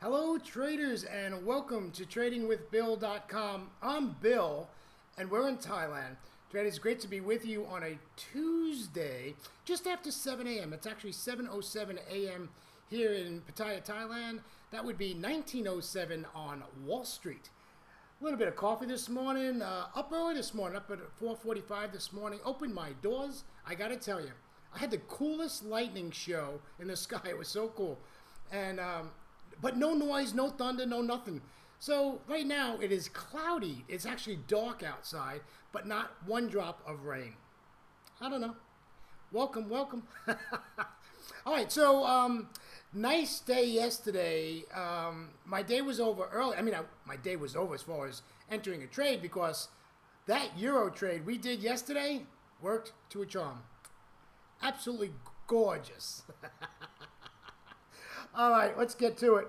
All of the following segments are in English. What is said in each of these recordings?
Hello traders and welcome to tradingwithbill.com. I'm Bill and we're in Thailand. Traders, great to be with you on a Tuesday just after 7 a.m. It's actually 7:07 a.m. here in Pattaya, Thailand. That would be 19:07 on Wall Street. A little bit of coffee this morning, up early this morning, up at 4:45 this morning. Opened my doors. I gotta tell you, I had the coolest lightning show in the sky. It was so cool. And but no noise, no thunder, no nothing. So right now it is cloudy. It's actually dark outside, but not one drop of rain. I don't know. Welcome, welcome. All right, so nice day yesterday. My day was over early. My day was over as far as entering a trade because that Euro trade we did yesterday worked to a charm. Absolutely gorgeous. All right, let's get to it.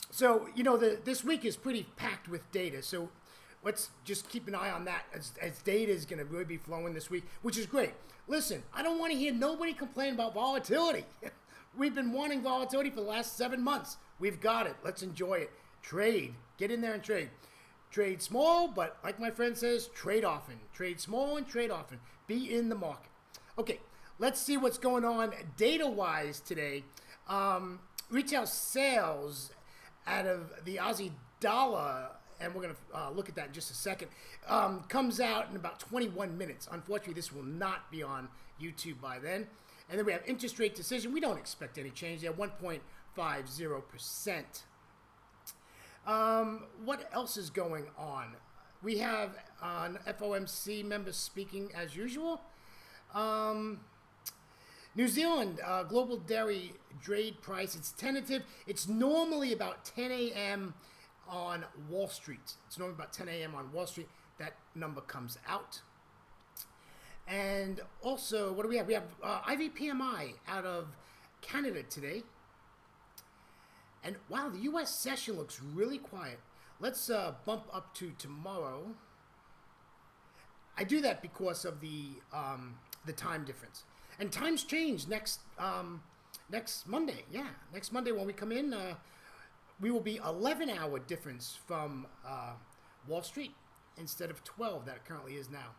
So, this week is pretty packed with data. So let's just keep an eye on that as data is going to really be flowing this week, which is great. Listen, I don't want to hear nobody complain about volatility. We've been wanting volatility for the last 7 months. We've got it. Let's enjoy it. Trade. Get in there and trade. Trade small, but like my friend says, trade often. Trade small and trade often. Be in the market. Okay. Let's see what's going on data-wise today. Retail sales out of the Aussie dollar, and we're going to look at that in just a second, comes out in about 21 minutes. Unfortunately, this will not be on YouTube by then. And then we have interest rate decision. We don't expect any change there, 1.50%. What else is going on? We have an FOMC member speaking as usual. New Zealand global dairy trade price, it's tentative. It's normally about 10 a.m. on Wall Street. It's normally about 10 a.m. on Wall Street. That number comes out. And also, what do we have? We have IVPMI out of Canada today. And wow, the U.S. session looks really quiet. Let's bump up to tomorrow. I do that because of the time difference. And times change next Monday. Yeah, next Monday when we come in, we will be 11-hour difference from Wall Street instead of 12 that it currently is now.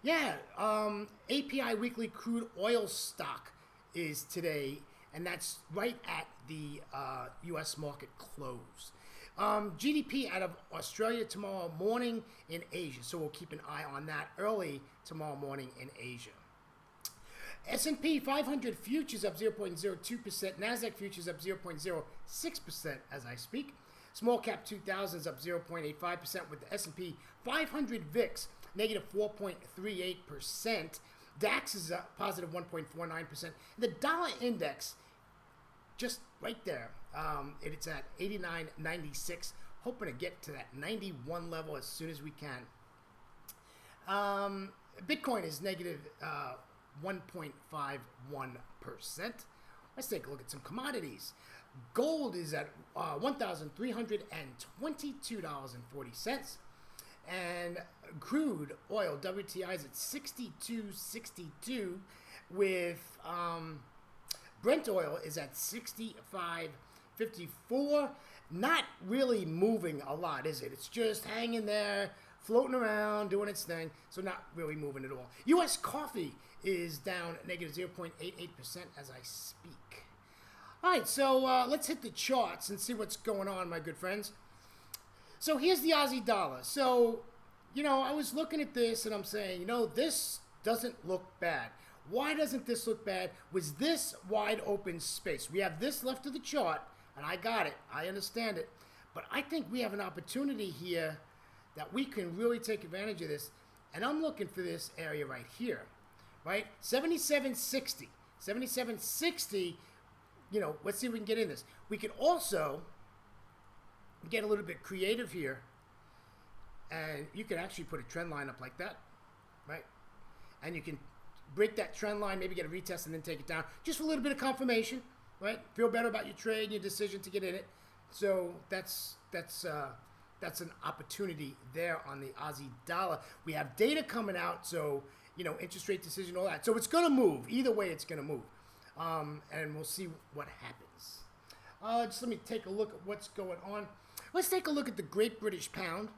Yeah, API weekly crude oil stock is today, and that's right at the U.S. market close. GDP out of Australia tomorrow morning in Asia, so we'll keep an eye on that early tomorrow morning in Asia. S&P 500 futures up 0.02%, NASDAQ futures up 0.06% as I speak. Small cap 2000s up 0.85% with the S&P 500 VIX negative 4.38%. DAX is up positive 1.49%. The dollar index just right there. It's at 89.96. Hoping to get to that 91 level as soon as we can. Bitcoin is negative 1.51%. Let's take a look at some commodities. Gold is at $1,322.40. And crude oil, WTI, is at 62.62 with Brent oil is at 65.54. Not really moving a lot, is it? It's just hanging there, floating around, doing its thing, so not really moving at all. U.S. coffee is down negative 0.88% as I speak. All right, so let's hit the charts and see what's going on, my good friends. So here's the Aussie dollar. So, I was looking at this and I'm saying, this doesn't look bad. Why doesn't this look bad? Was this wide open space? We have this left of the chart, and I got it. I understand it. But I think we have an opportunity here that we can really take advantage of this. And I'm looking for this area right here, right? 77.60. 77.60, let's see if we can get in this. We can also get a little bit creative here. And you can actually put a trend line up like that, right? And you can break that trend line, maybe get a retest and then take it down. Just for a little bit of confirmation, right? Feel better about your trade and your decision to get in it. So that's an opportunity there on the Aussie dollar. We have data coming out, so interest rate decision, all that. So it's going to move. Either way, it's going to move. And we'll see what happens. Just let me take a look at what's going on. Let's take a look at the Great British Pound.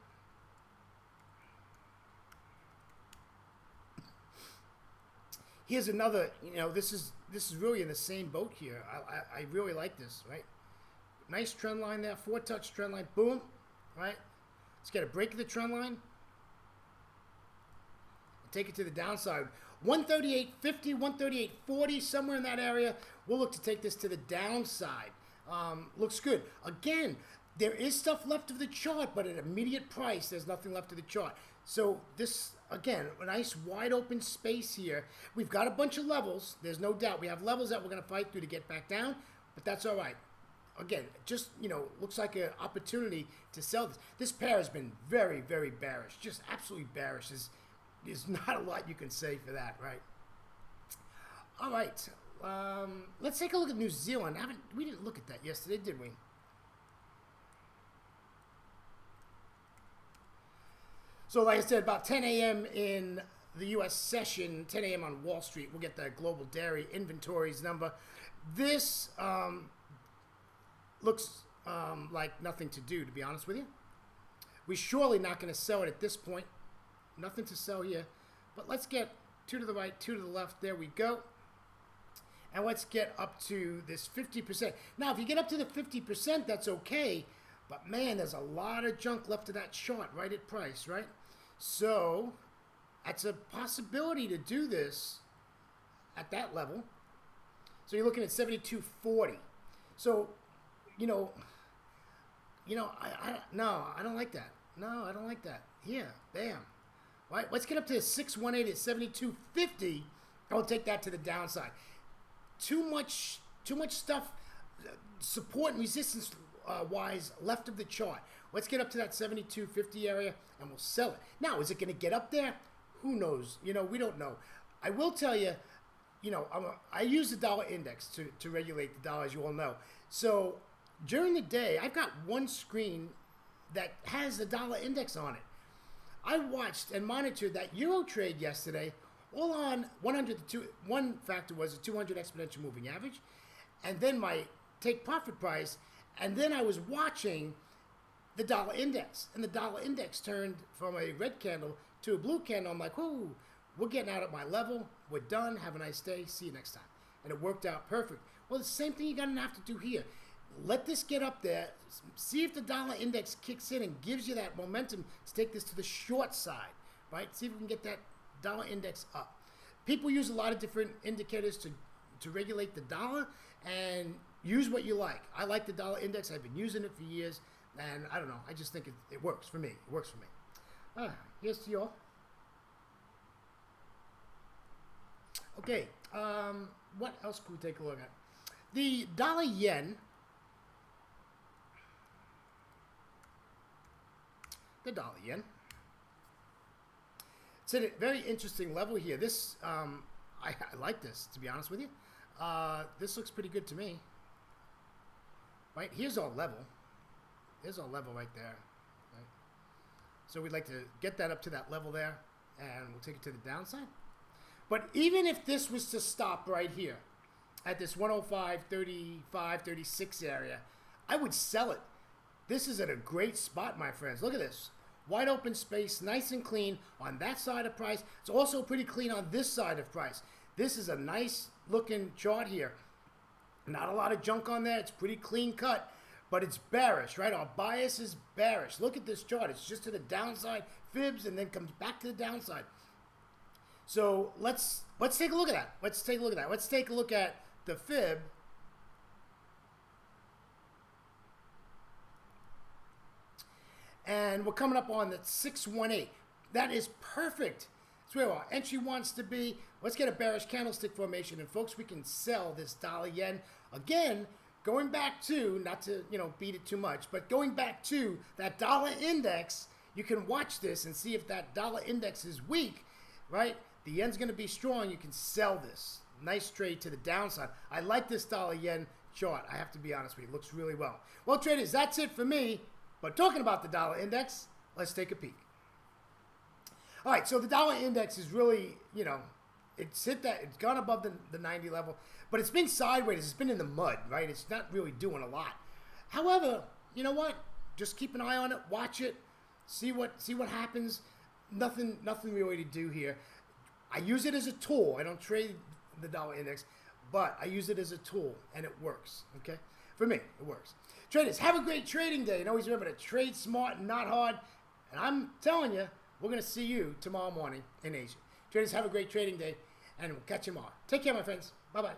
Here's another, this is really in the same boat here. I really like this, right? Nice trend line there, 4-touch trend line, boom, right? Let's get a break of the trend line. Take it to the downside. 138.50, 138.40, somewhere in that area. We'll look to take this to the downside. Looks good. Again, there is stuff left of the chart, but at immediate price, there's nothing left of the chart. So this, again, a nice wide open space here. We've got a bunch of levels. There's no doubt. We have levels that we're going to fight through to get back down, but that's all right. Again, just, looks like an opportunity to sell this. This pair has been very, very bearish. Just absolutely bearish. There's not a lot you can say for that, right? All right. Let's take a look at New Zealand. We didn't look at that yesterday, did we? So like I said, about 10 a.m. in the U.S. session, 10 a.m. on Wall Street, we'll get the global dairy inventories number. This looks like nothing to do, to be honest with you. We're surely not going to sell it at this point. Nothing to sell here. But let's get 2 to the right, 2 to the left. There we go. And let's get up to this 50%. Now, if you get up to the 50%, that's okay. But, man, there's a lot of junk left of that chart right at price, right? So, that's a possibility to do this at that level. So, you're looking at 72.40. So, no, I don't like that. No, I don't like that. Here, bam. All right, let's get up to 618 at 72.50. I'll take that to the downside. Too much stuff, support and resistance wise, left of the chart. Let's get up to that 72.50 area and we'll sell it. Now, is it going to get up there? Who knows? We don't know. I will tell you, I use the dollar index to regulate the dollar, as you all know. So during the day, I've got one screen that has the dollar index on it. I watched and monitored that Euro trade yesterday, all on 100 to 2. One factor was a 200 exponential moving average, and then my take profit price, and then I was watching the dollar index, and the dollar index turned from a red candle to a blue candle. I'm like, whoo, we're getting out at my level. We're done. Have a nice day. See you next time. And it worked out perfect. Well, the same thing you're going to have to do here. Let this get up there. See if the dollar index kicks in and gives you that momentum to take this to the short side, right? See if we can get that dollar index up. People use a lot of different indicators to regulate the dollar, and use what you like. I like the dollar index. I've been using it for years, and I don't know. I just think it works for me. It works for me. Here's to y'all. Okay, what else could we take a look at? The dollar yen. The dollar yen. It's at a very interesting level here. This, I like this, to be honest with you. This looks pretty good to me. Right, here's our level. There's our level right there. Right? So we'd like to get that up to that level there, and we'll take it to the downside. But even if this was to stop right here, at this 105.35, 36 area, I would sell it. This is at a great spot, my friends. Look at this. Wide open space, nice and clean on that side of price. It's also pretty clean on this side of price. This is a nice looking chart here. Not a lot of junk on there. It's pretty clean cut, but it's bearish, right? Our bias is bearish. Look at this chart. It's just to the downside, fibs, and then comes back to the downside. So let's take a look at that. Let's take a look at that. Let's take a look at the fib. And we're coming up on the 618. That is perfect. That's where our entry wants to be. Let's get a bearish candlestick formation. And folks, we can sell this dollar yen. Again, going back to, not to beat it too much, but going back to that dollar index, you can watch this and see if that dollar index is weak, right? The yen's going to be strong. You can sell this. Nice trade to the downside. I like this dollar yen chart. I have to be honest with you. It looks really well. Well, traders, that's it for me. But talking about the dollar index, let's take a peek. All right, so the dollar index is really, It's hit that. It's gone above the 90 level, but it's been sideways. It's been in the mud, right? It's not really doing a lot. However, you know what? Just keep an eye on it. Watch it. See what happens. Nothing really to do here. I use it as a tool. I don't trade the dollar index, but I use it as a tool, and it works. Okay, for me, it works. Traders, have a great trading day, and always remember to trade smart and not hard. And I'm telling you, we're going to see you tomorrow morning in Asia. Traders, have a great trading day, and we'll catch you tomorrow. Take care, my friends. Bye-bye.